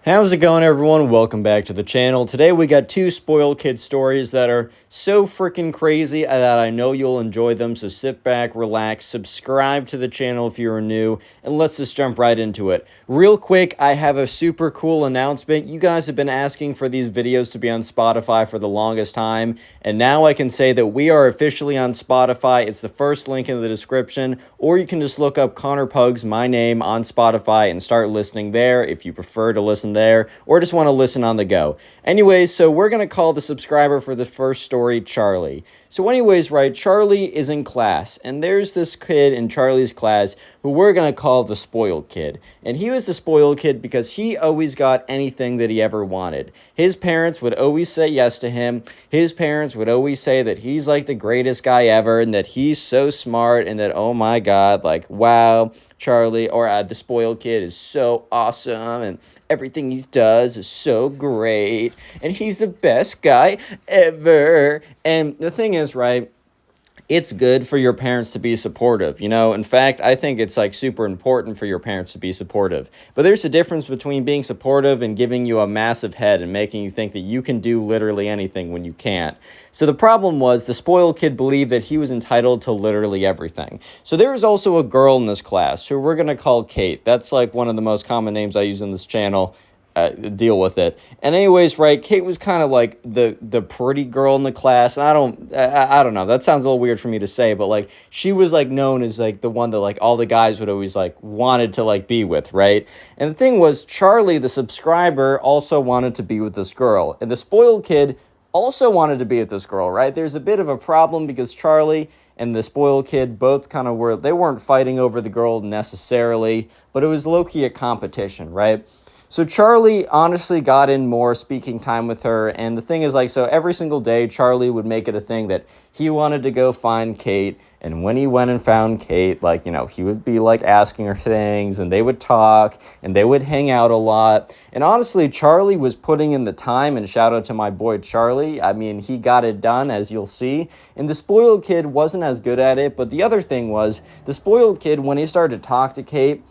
How's it going, everyone? Welcome back to the channel. Today we got two spoiled kid stories that are so freaking crazy that I know you'll enjoy them. So sit back, relax, subscribe to the channel if you're new, and let's just jump right into it. Real quick, I have a super cool announcement. You guys have been asking for these videos to be on Spotify for the longest time, and now I can say that we are officially on Spotify. It's the first link in the description, or you can just look up Connor Pugs, my name, on Spotify and start listening there if you prefer to listen there or just want to listen on the go. Anyways, so we're going to call the subscriber for the first story Charlie. So anyways, right, Charlie is in class, and there's this kid in Charlie's class who we're going to call the spoiled kid. And he was the spoiled kid because he always got anything that he ever wanted. His parents would always say yes to him. His parents would always say that he's like the greatest guy ever and that he's so smart and that, oh my God, like, wow, Charlie, or the spoiled kid is so awesome and everything he does is so great and he's the best guy ever. And the thing is, right, it's good for your parents to be supportive, you know. In fact, I think it's like super important for your parents to be supportive. But there's a difference between being supportive and giving you a massive head and making you think that you can do literally anything when you can't. So the problem was the spoiled kid believed that he was entitled to literally everything. So there was also a girl in this class who we're going to call Kate. That's like one of the most common names I use in this channel. Deal with it. And anyways, right, Kate was kind of like the pretty girl in the class. And I don't know, that sounds a little weird for me to say, but like she was like known as like the one that like all the guys would always like wanted to like be with, right? And the thing was, Charlie, the subscriber, also wanted to be with this girl, and the spoiled kid also wanted to be with this girl, right? There's a bit of a problem because Charlie and the spoiled kid both kind of they weren't fighting over the girl necessarily, but it was low-key a competition, right? So Charlie honestly got in more speaking time with her, and the thing is, like, so every single day, Charlie would make it a thing that he wanted to go find Kate, and when he went and found Kate, like, you know, he would be, like, asking her things, and they would talk, and they would hang out a lot, and honestly, Charlie was putting in the time, and shout out to my boy Charlie. I mean, he got it done, as you'll see, and the spoiled kid wasn't as good at it, but the other thing was, the spoiled kid, when he started to talk to Kate,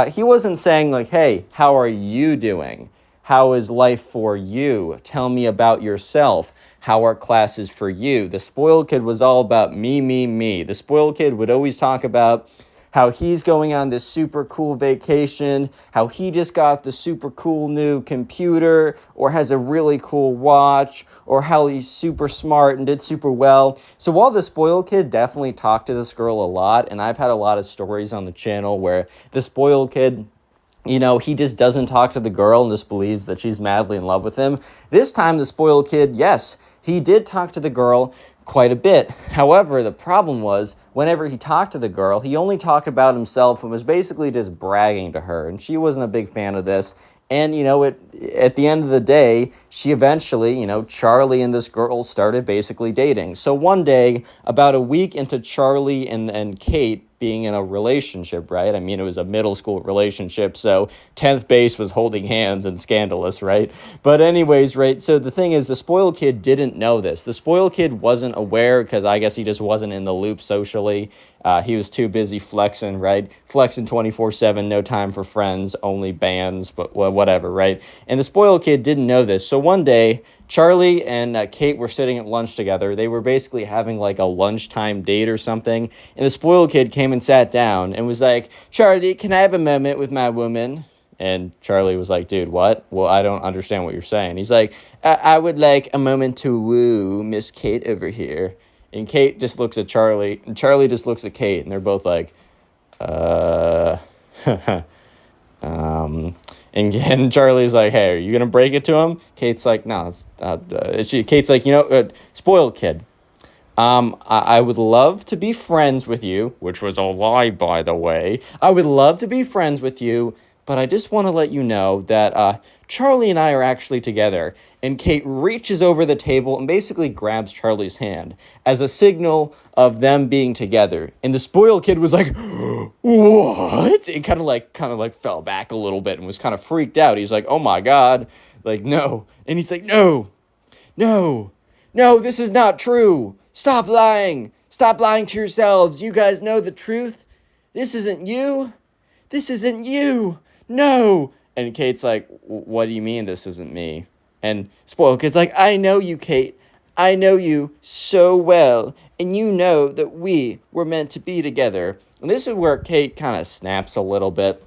he wasn't saying like, hey, how are you doing? How is life for you? Tell me about yourself. How are classes for you? The spoiled kid was all about me, me, me. The spoiled kid would always talk about how he's going on this super cool vacation, how he just got the super cool new computer or has a really cool watch, or how he's super smart and did super well. So while the spoiled kid definitely talked to this girl a lot, and I've had a lot of stories on the channel where the spoiled kid, you know, he just doesn't talk to the girl and just believes that she's madly in love with him. This time, the spoiled kid, yes, he did talk to the girl quite a bit. However, the problem was, whenever he talked to the girl, he only talked about himself and was basically just bragging to her, and she wasn't a big fan of this. And, you know, at the end of the day, she eventually, you know, Charlie and this girl started basically dating. So one day, about a week into Charlie and Kate being in a relationship, right? I mean, it was a middle school relationship, so 10th base was holding hands and scandalous, right? But anyways, right, so the thing is, the spoiled kid didn't know this. The spoiled kid wasn't aware because I guess he just wasn't in the loop socially. He was too busy flexing, right? Flexing 24/7, no time for friends, only bands, but whatever, right? And the spoiled kid didn't know this. So one day, Charlie and Kate were sitting at lunch together. They were basically having like a lunchtime date or something. And the spoiled kid came and sat down and was like, Charlie, can I have a moment with my woman? And Charlie was like, dude, what? Well, I don't understand what you're saying. He's like, I would like a moment to woo Miss Kate over here. And Kate just looks at Charlie, and Charlie just looks at Kate, and they're both like, and Charlie's like, hey, are you going to break it to him? Kate's like, no, Kate's like, you know, spoiled kid. I would love to be friends with you, which was a lie, by the way. I would love to be friends with you, but I just want to let you know that, Charlie and I are actually together. And Kate reaches over the table and basically grabs Charlie's hand as a signal of them being together. And the spoiled kid was like, what? It kind of like fell back a little bit and was kind of freaked out. He's like, oh my God, like, no. And he's like, no, this is not true. Stop lying. Stop lying to yourselves. You guys know the truth. This isn't you. No. And Kate's like, what do you mean this isn't me? And spoiled kid's like, I know you, Kate. I know you so well. And you know that we were meant to be together. And this is where Kate kind of snaps a little bit.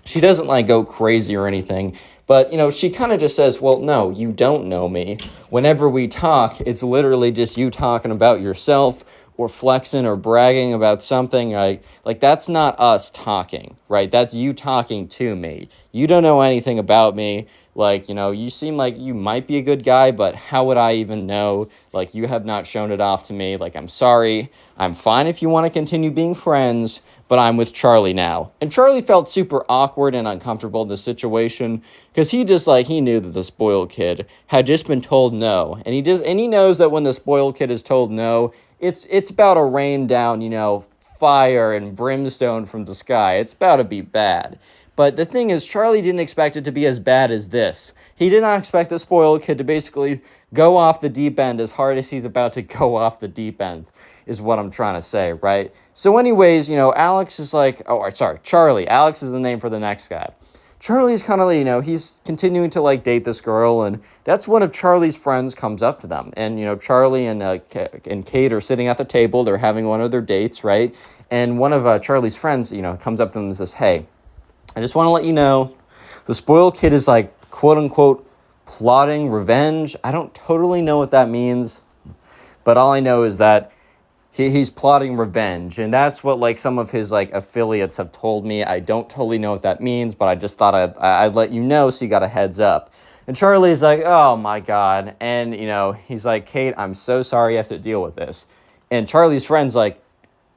She doesn't like go crazy or anything. But, she kind of just says, well, no, you don't know me. Whenever we talk, it's literally just you talking about yourself or flexing or bragging about something. Like that's not us talking, right? That's you talking to me. You don't know anything about me. Like, you seem like you might be a good guy, but how would I even know? Like, you have not shown it off to me. Like, I'm sorry. I'm fine if you want to continue being friends, but I'm with Charlie now. And Charlie felt super awkward and uncomfortable in this situation because he knew that the spoiled kid had just been told no. And he knows that when the spoiled kid is told no, it's about to rain down, fire and brimstone from the sky. It's about to be bad. But the thing is, Charlie didn't expect it to be as bad as this. He did not expect the spoiled kid to basically go off the deep end as hard as he's about to go off the deep end, is what I'm trying to say, right? So anyways, Alex is like, Charlie. Alex is the name for the next guy. Charlie's kind of, he's continuing to, date this girl, and that's one of Charlie's friends comes up to them. And, Charlie and Kate are sitting at the table. They're having one of their dates, right? And one of Charlie's friends, comes up to them and says, hey, I just want to let you know, the spoiled kid is quote-unquote, plotting revenge. I don't totally know what that means, but all I know is that he's plotting revenge, and that's what, some of his, affiliates have told me. I don't totally know what that means, but I just thought I'd let you know so you got a heads up. And Charlie's like, oh, my God. And, he's like, Kate, I'm so sorry you have to deal with this. And Charlie's friends,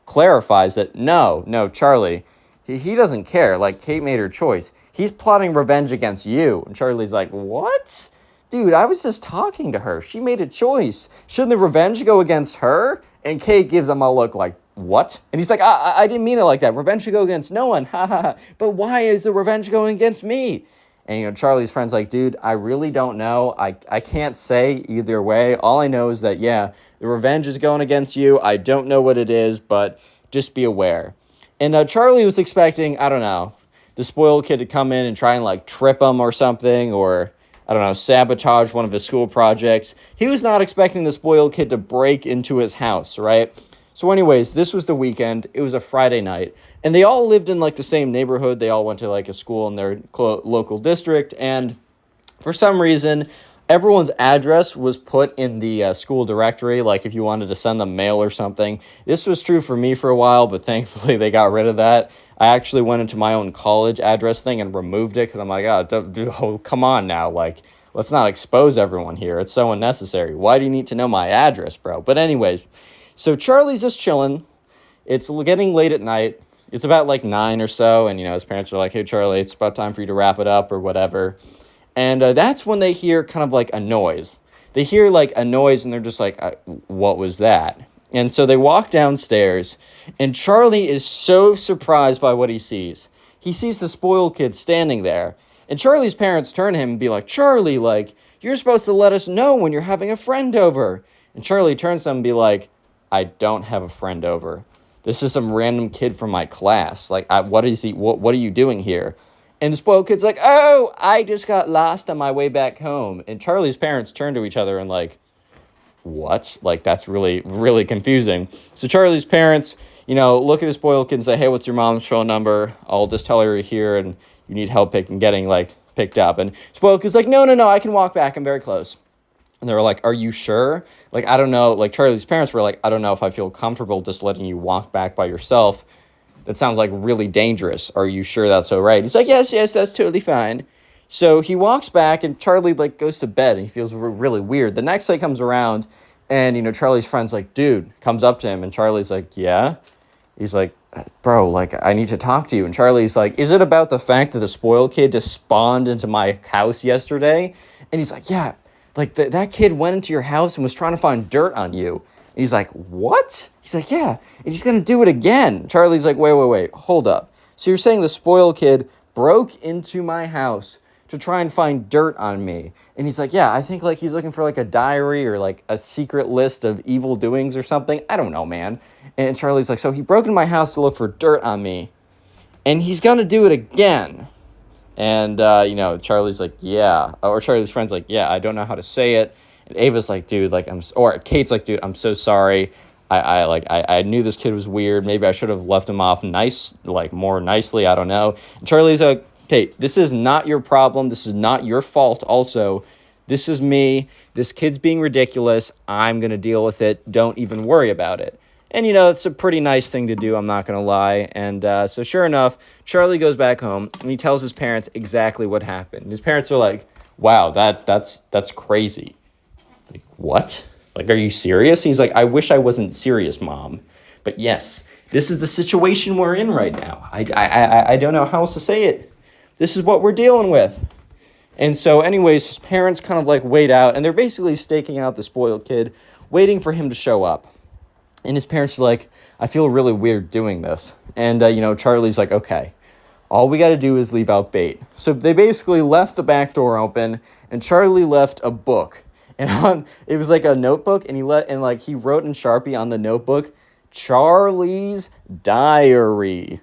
clarifies that, no, Charlie, he doesn't care. Kate made her choice. He's plotting revenge against you. And Charlie's like, what? Dude, I was just talking to her. She made a choice. Shouldn't the revenge go against her? And Kate gives him a look like, what? And he's like, I didn't mean it like that. Revenge should go against no one. Ha ha ha. But why is the revenge going against me? And, Charlie's friend's like, dude, I really don't know. I can't say either way. All I know is that, yeah, the revenge is going against you. I don't know what it is, but just be aware. And Charlie was expecting, I don't know, the spoiled kid to come in and try and trip him or something, or I don't know, sabotage one of his school projects. He was not expecting the spoiled kid to break into his house, right? So anyways, this was the weekend. It was a Friday night, and they all lived in the same neighborhood. They all went to a school in their local district, and for some reason, everyone's address was put in the school directory, if you wanted to send them mail or something. This was true for me for a while, but thankfully they got rid of that. I actually went into my own college address thing and removed it because I'm like, oh, come on now. Let's not expose everyone here. It's so unnecessary. Why do you need to know my address, bro? But anyways, so Charlie's just chilling. It's getting late at night. It's about 9 or so, and, his parents are like, hey, Charlie, it's about time for you to wrap it up or whatever. And that's when they hear kind of a noise. They hear a noise and they're just like, what was that? And so they walk downstairs, and Charlie is so surprised by what he sees. He sees the spoiled kid standing there. And Charlie's parents turn to him and be like, Charlie, you're supposed to let us know when you're having a friend over. And Charlie turns to them and be like, I don't have a friend over. This is some random kid from my class. What are you doing here? And the spoiled kid's like, oh, I just got lost on my way back home. And Charlie's parents turn to each other and what? That's really, really confusing. So Charlie's parents, look at the spoiled kid and say, hey, what's your mom's phone number? I'll just tell her you're here and you need help getting picked up. And spoiled kid's like, no, I can walk back. I'm very close. And they were like, are you sure? I don't know. Charlie's parents were like, I don't know if I feel comfortable just letting you walk back by yourself. That sounds really dangerous. Are you sure that's all right? He's like, yes, that's totally fine. So he walks back, and Charlie, goes to bed, and he feels really weird. The next day comes around, and, Charlie's friend's like, dude, comes up to him, and Charlie's like, yeah? He's like, bro, I need to talk to you. And Charlie's like, is it about the fact that the spoiled kid just spawned into my house yesterday? And he's like, yeah, that kid went into your house and was trying to find dirt on you. And he's like, what? He's like, yeah, and he's going to do it again. Charlie's like, wait, hold up. So you're saying the spoiled kid broke into my house to try and find dirt on me? And he's like, yeah, I think he's looking for a diary or a secret list of evil doings or something. I don't know, man. And Charlie's like, so he broke into my house to look for dirt on me, and he's going to do it again. And, Charlie's like, yeah. Or Charlie's friend's like, yeah, I don't know how to say it. And Ava's like, dude, like, or Kate's like, dude, I'm so sorry. I knew this kid was weird. Maybe I should have left him off more nicely. I don't know. And Charlie's like, Kate, this is not your problem. This is not your fault. Also, this is me. This kid's being ridiculous. I'm going to deal with it. Don't even worry about it. And, it's a pretty nice thing to do. I'm not going to lie. And so sure enough, Charlie goes back home and he tells his parents exactly what happened. His parents are like, wow, that's crazy. Like, what? Like, are you serious? He's like, I wish I wasn't serious, Mom. But yes, this is the situation we're in right now. I don't know how else to say it. This is what we're dealing with. And so anyways, his parents kind of like wait out, and they're basically staking out the spoiled kid, waiting for him to show up. And his parents are like, I feel really weird doing this. And, Charlie's like, okay, all we got to do is leave out bait. So they basically left the back door open, and Charlie left a book. And it was like a notebook, and he wrote in Sharpie on the notebook, Charlie's Diary,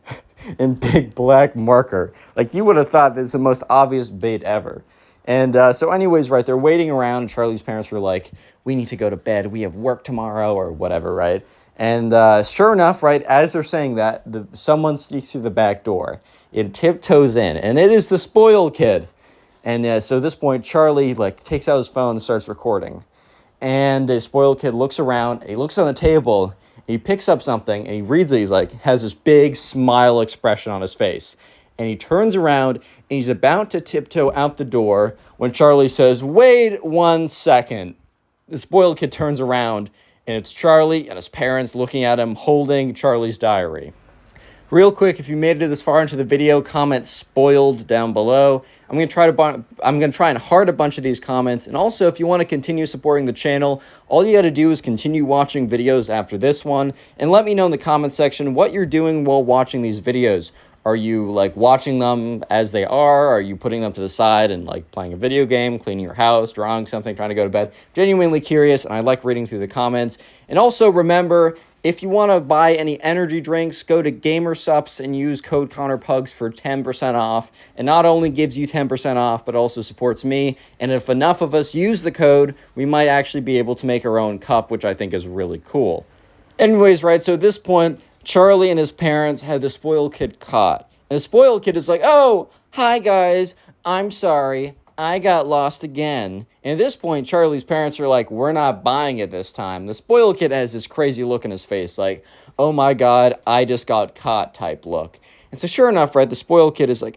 in big black marker. Like, you would have thought this is the most obvious bait ever. And so anyways, right, they're waiting around, and Charlie's parents were like, we need to go to bed. We have work tomorrow or whatever, right? And sure enough, right, as they're saying that, someone sneaks through the back door. It tiptoes in, and it is the spoiled kid. And so at this point, Charlie, takes out his phone and starts recording. And the spoiled kid looks around, and he looks on the table, and he picks up something, and he reads it. He's has this big smile expression on his face. And he turns around, and he's about to tiptoe out the door when Charlie says, wait 1 second. The spoiled kid turns around, and it's Charlie and his parents looking at him holding Charlie's diary. Real quick, if you made it this far into the video, comment spoiled down below. I'm going to try and heart a bunch of these comments. And also, if you want to continue supporting the channel, all you got to do is continue watching videos after this one. And let me know in the comment section what you're doing while watching these videos. Are you watching them as they are? Are you putting them to the side and playing a video game, cleaning your house, drawing something, trying to go to bed? Genuinely curious, and I like reading through the comments. And also remember, if you want to buy any energy drinks, go to GamerSups and use code ConnorPugs for 10% off. It not only gives you 10% off, but also supports me. And if enough of us use the code, we might actually be able to make our own cup, which I think is really cool. Anyways, right, so at this point, Charlie and his parents had the spoiled kid caught. And the spoiled kid is like, oh, hi guys, I'm sorry, I got lost again. And at this point, Charlie's parents are like, we're not buying it this time. The spoiled kid has this crazy look in his face, like, oh my god, I just got caught type look. And so sure enough, right, the spoiled kid is like,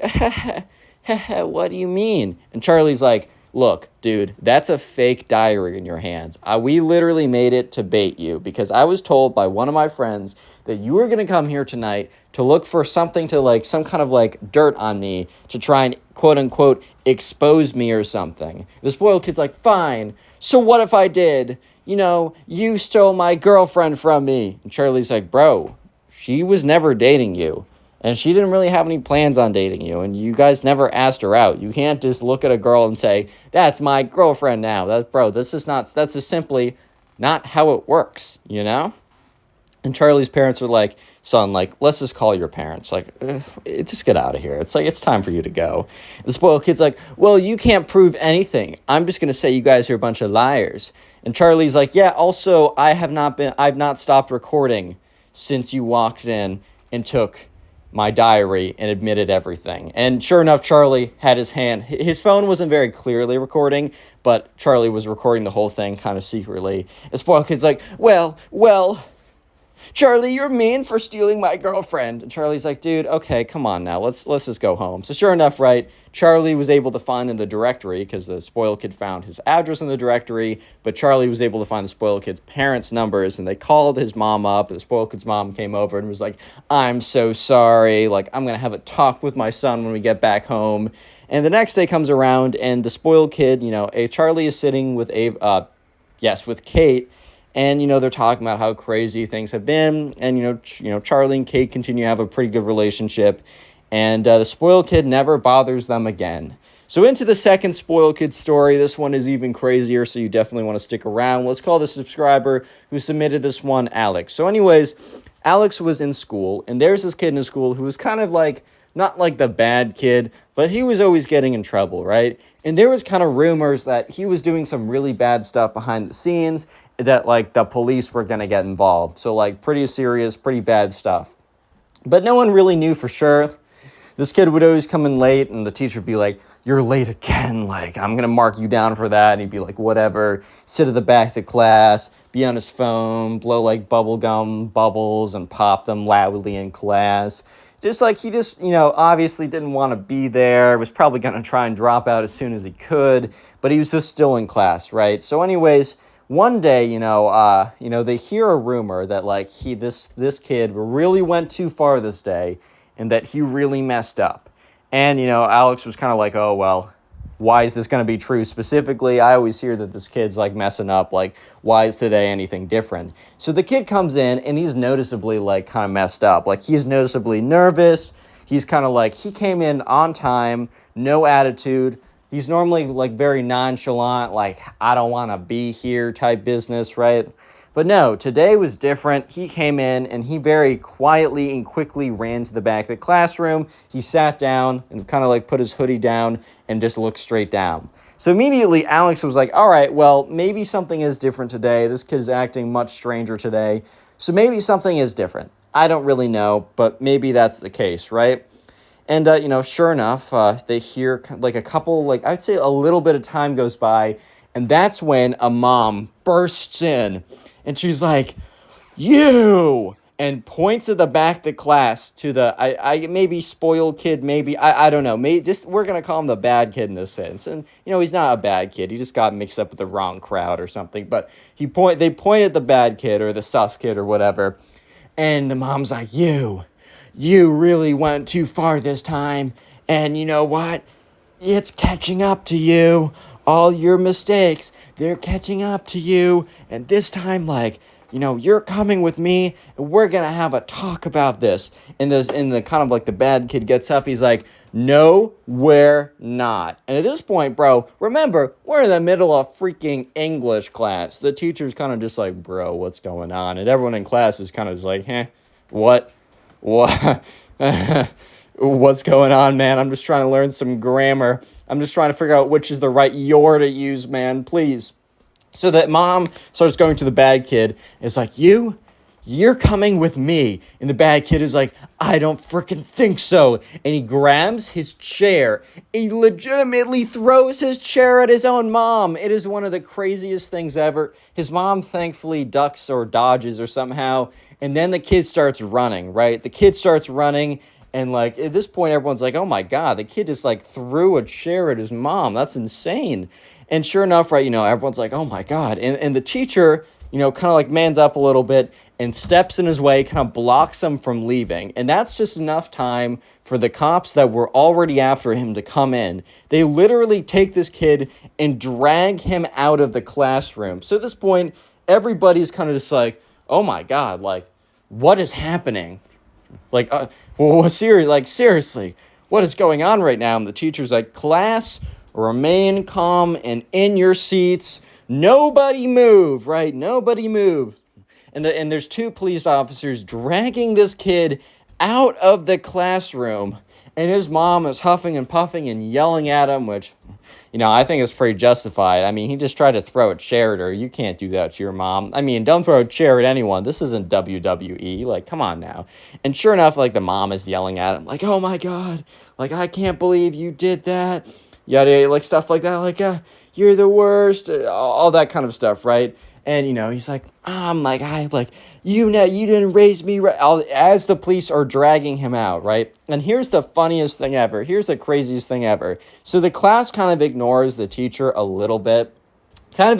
what do you mean? And Charlie's like, look, dude, that's a fake diary in your hands. We literally made it to bait you because I was told by one of my friends that you were going to come here tonight to look for something to some kind of dirt on me to try and quote unquote expose me or something. The spoiled kid's like, fine. So what if I did? You stole my girlfriend from me. And Charlie's like, bro, she was never dating you. And she didn't really have any plans on dating you. And you guys never asked her out. You can't just look at a girl and say, that's my girlfriend now. That's just simply not how it works, And Charlie's parents are like, son, let's just call your parents. Just get out of here. It's time for you to go. The spoiled kid's like, well, you can't prove anything. I'm just going to say you guys are a bunch of liars. And Charlie's like, yeah, also, I've not stopped recording since you walked in and took my diary and admitted everything. And sure enough, Charlie had his phone wasn't very clearly recording, but Charlie was recording the whole thing kind of secretly. The spoiled kid's like, well, Charlie, you're mean for stealing my girlfriend. And Charlie's like, dude, okay, come on now. Let's just go home. So sure enough, right, Charlie was able to find in the directory, because the spoiled kid found his address in the directory, but Charlie was able to find the spoiled kid's parents' numbers, and they called his mom up, and the spoiled kid's mom came over and was like, I'm so sorry. I'm going to have a talk with my son when we get back home. And the next day comes around, and the spoiled kid, Charlie is sitting with with Kate, and, they're talking about how crazy things have been. And, Charlie and Kate continue to have a pretty good relationship. And the spoiled kid never bothers them again. So into the second spoiled kid story. This one is even crazier, so you definitely want to stick around. Let's call the subscriber who submitted this one Alex. So anyways, Alex was in school. And there's this kid in his school who was kind of not like the bad kid, but he was always getting in trouble, right? And there was kind of rumors that he was doing some really bad stuff behind the scenes, that like the police were going to get involved. So like pretty serious, pretty bad stuff. But no one really knew for sure. This kid would always come in late, and the teacher would be like, "You're late again. Like, I'm going to mark you down for that." And he'd be like, "Whatever." Sit at the back of the class, be on his phone, blow like bubblegum bubbles and pop them loudly in class. Just like he just, obviously didn't want to be there. Was probably going to try and drop out as soon as he could, but he was just still in class, right? So anyways, one day, they hear a rumor that like this kid really went too far this day, and that he really messed up. And, Alex was kind of like, oh, well, why is this going to be true specifically? I always hear that this kid's like messing up. Like, why is today anything different? So the kid comes in and he's noticeably like kind of messed up. Like, he's noticeably nervous. He's kind of like, he came in on time, no attitude. He's normally like very nonchalant, like, I don't want to be here type business, right? But no, today was different. He came in and he very quietly and quickly ran to the back of the classroom. He sat down and kind of like put his hoodie down and just looked straight down. So immediately Alex was like, all right, well, maybe something is different today. This kid is acting much stranger today. So maybe something is different. I don't really know, but maybe that's the case, right? And, sure enough, they hear like a couple, like I'd say a little bit of time goes by, and that's when a mom bursts in. And she's like, "You!" and points at the back of the class to the, I maybe spoiled kid, maybe, I don't know. Maybe just, we're going to call him the bad kid in this sense. And, he's not a bad kid. He just got mixed up with the wrong crowd or something. But they point at the bad kid or the sus kid or whatever. And the mom's like, you really went too far this time. And you know what? It's catching up to you. All your mistakes, they're catching up to you. And this time, like, you're coming with me and we're going to have a talk about this. And the kind of like the bad kid gets up. He's like, "No, we're not." And at this point, bro, remember, we're in the middle of freaking English class. The teacher's kind of just like, "Bro, what's going on?" And everyone in class is kind of just like, what? What's going on, man? I'm just trying to learn some grammar. I'm just trying to figure out which is the right "your" to use, man. Please. So that mom starts going to the bad kid. It's like, you're coming with me. And the bad kid is like, "I don't freaking think so." And he grabs his chair. He legitimately throws his chair at his own mom. It is one of the craziest things ever. His mom thankfully ducks or dodges or somehow. And then the kid starts running, right? The kid starts running. And, like, at this point, everyone's like, oh, my God, the kid just, like, threw a chair at his mom. That's insane. And sure enough, right, everyone's like, oh, my God. And the teacher, kind of, like, mans up a little bit and steps in his way, kind of blocks him from leaving. And that's just enough time for the cops that were already after him to come in. They literally take this kid and drag him out of the classroom. So at this point, everybody's kind of just like, oh, my God, like, what is happening? Like, seriously, what is going on right now? And the teacher's like, "Class, remain calm and in your seats. Nobody move," right? Nobody move. And there's two police officers dragging this kid out of the classroom. And his mom is huffing and puffing and yelling at him, which, I think is pretty justified. I mean, he just tried to throw a chair at her. You can't do that to your mom. I mean, don't throw a chair at anyone. This isn't WWE. Like, come on now. And sure enough, like, the mom is yelling at him, like, "Oh, my God. Like, I can't believe you did that." Yada, like, stuff like that. Like, "You're the worst." All that kind of stuff, right? And, he's like, you didn't raise me right. As the police are dragging him out, right? And here's the funniest thing ever. Here's the craziest thing ever. So the class kind of ignores the teacher a little bit. And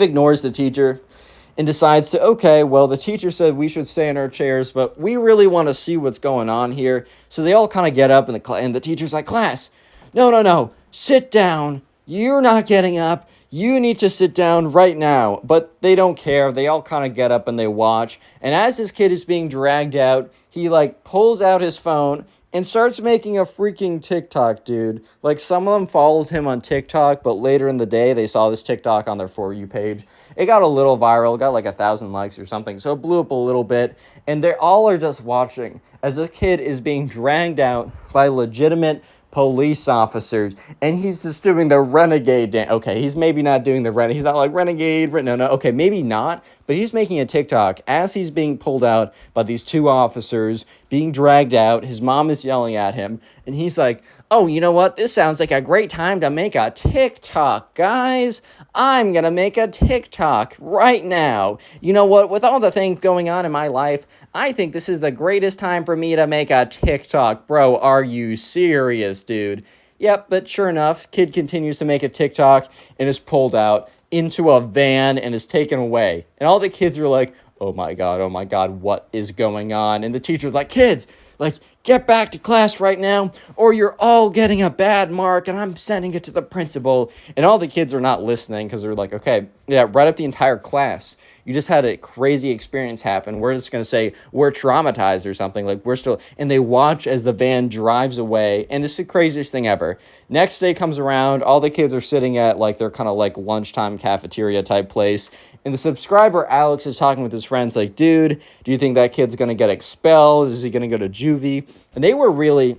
decides to, okay, well, the teacher said we should stay in our chairs, but we really want to see what's going on here. So they all kind of get up, and the teacher's like, "Class, no, sit down. You're not getting up. You need to sit down right now." But they don't care. They all kind of get up and they watch. And as this kid is being dragged out, he like pulls out his phone and starts making a freaking TikTok, dude. Like, some of them followed him on TikTok, but later in the day, they saw this TikTok on their For You page. It got a little viral, got like 1,000 likes or something, so it blew up a little bit, and they all are just watching as a kid is being dragged out by legitimate police officers, and he's just doing the renegade dance. Okay, he's maybe not doing the renegade. He's not like renegade. No. Okay, maybe not. But he's making a TikTok as he's being pulled out by these two officers, being dragged out. His mom is yelling at him, and he's like, "Oh, you know what? This sounds like a great time to make a TikTok, guys. I'm gonna make a TikTok right now. You know what? With all the things going on in my life, I think this is the greatest time for me to make a TikTok. Bro, are you serious, dude?" Yep, but sure enough, kid continues to make a TikTok and is pulled out into a van and is taken away. And all the kids are like, oh my God, what is going on? And the teacher's like, kids, like, get back to class right now, or you're all getting a bad mark, and I'm sending it to the principal. And all the kids are not listening because they're like, okay, yeah, write up the entire class. You just had a crazy experience happen. We're just going to say we're traumatized or something. Like, we're still... And they watch as the van drives away, and it's the craziest thing ever. Next day comes around, all the kids are sitting at, like, their kind of, like, lunchtime cafeteria type place, and the subscriber, Alex, is talking with his friends, like, dude, do you think that kid's going to get expelled? Is he going to go to juvie? And they were really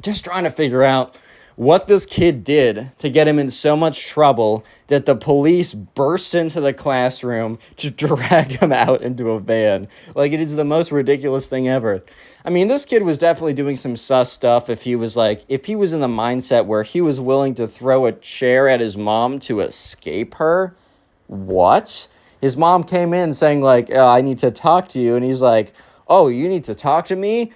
just trying to figure out what this kid did to get him in so much trouble that the police burst into the classroom to drag him out into a van. Like, it is the most ridiculous thing ever. I mean, this kid was definitely doing some sus stuff if he was in the mindset where he was willing to throw a chair at his mom to escape her. What? His mom came in saying, like, I need to talk to you. And he's like, oh, you need to talk to me?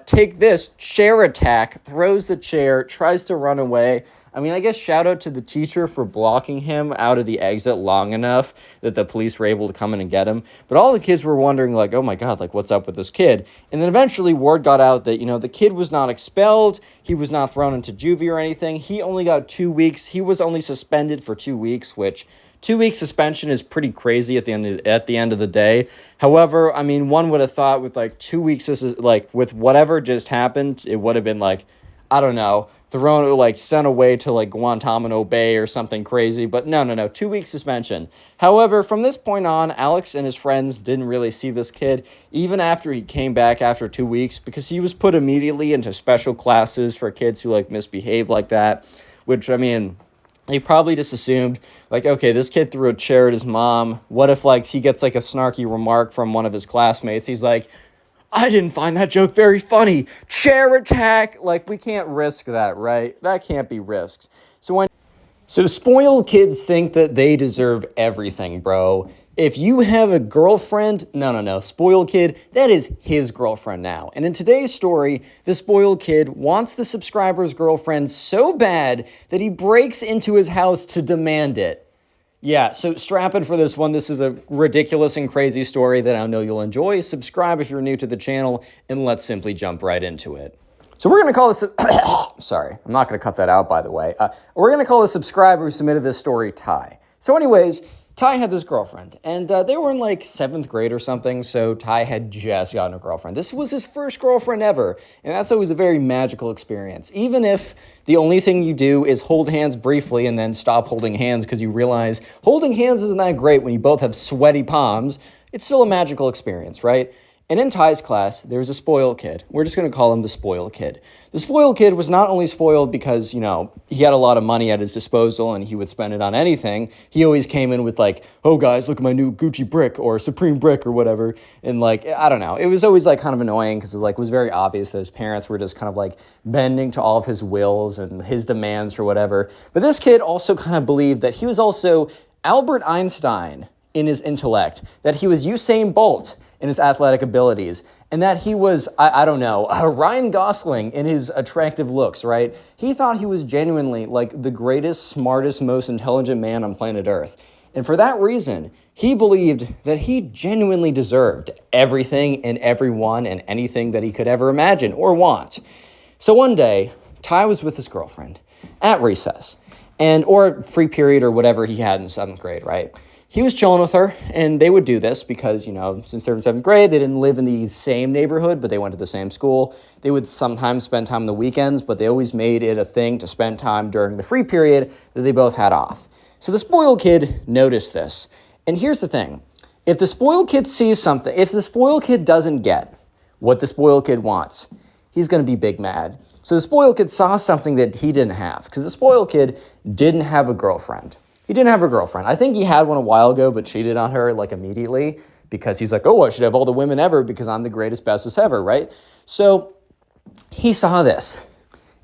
Take this, chair attack, throws the chair, tries to run away. I mean, I guess shout out to the teacher for blocking him out of the exit long enough that the police were able to come in and get him. But all the kids were wondering, like, oh my God, like, what's up with this kid? And then eventually word got out that, you know, the kid was not expelled. He was not thrown into juvie or anything. He only got 2 weeks. He was only suspended for 2 weeks, which... 2-week suspension is pretty crazy at the end of the day. However, I mean, one would have thought with like 2 weeks, this is like with whatever just happened, it would have been like, I don't know, thrown, like sent away to like Guantanamo Bay or something crazy. But no, 2-week suspension. However, from this point on, Alex and his friends didn't really see this kid even after he came back after 2 weeks, because he was put immediately into special classes for kids who like misbehave like that, which, I mean, they probably just assumed, like, okay, this kid threw a chair at his mom. What if, like, he gets, like, a snarky remark from one of his classmates? He's like, I didn't find that joke very funny. Chair attack. Like, we can't risk that, right? That can't be risked. So spoiled kids think that they deserve everything, bro. If you have a girlfriend, no, spoiled kid, that is his girlfriend now. And in today's story, the spoiled kid wants the subscriber's girlfriend so bad that he breaks into his house to demand it. Yeah, so strap in for this one. This is a ridiculous and crazy story that I know you'll enjoy. Subscribe if you're new to the channel, and let's simply jump right into it. So we're going to call this... Sorry, I'm not going to cut that out, by the way. We're going to call the subscriber who submitted this story Ty. So anyways... Ty had this girlfriend, and they were in like 7th grade or something, so Ty had just gotten a girlfriend. This was his first girlfriend ever, and that's always a very magical experience. Even if the only thing you do is hold hands briefly and then stop holding hands because you realize holding hands isn't that great when you both have sweaty palms, it's still a magical experience, right? And in Ty's class, there was a spoiled kid. We're just going to call him the spoiled kid. The spoiled kid was not only spoiled because, you know, he had a lot of money at his disposal and he would spend it on anything. He always came in with like, oh guys, look at my new Gucci brick or Supreme brick or whatever. And like, I don't know. It was always like kind of annoying because it was very obvious that his parents were just kind of like bending to all of his wills and his demands or whatever. But this kid also kind of believed that he was also Albert Einstein in his intellect, that he was Usain Bolt in his athletic abilities, and that he was, I don't know, Ryan Gosling in his attractive looks, right? He thought he was genuinely like the greatest, smartest, most intelligent man on planet Earth. And for that reason, he believed that he genuinely deserved everything and everyone and anything that he could ever imagine or want. So one day, Ty was with his girlfriend at recess, or free period or whatever he had in 7th grade, right? he was chilling with her, and they would do this because, since they're in 7th grade, they didn't live in the same neighborhood, but they went to the same school. They would sometimes spend time on the weekends, but they always made it a thing to spend time during the free period that they both had off. So the spoiled kid noticed this. And here's the thing. If the spoiled kid sees something, if the spoiled kid doesn't get what the spoiled kid wants, he's going to be big mad. So the spoiled kid saw something that he didn't have, because the spoiled kid didn't have a girlfriend. He didn't have a girlfriend. I think he had one a while ago, but cheated on her like immediately because he's like, oh, I should have all the women ever because I'm the greatest, bestest ever, right? So he saw this,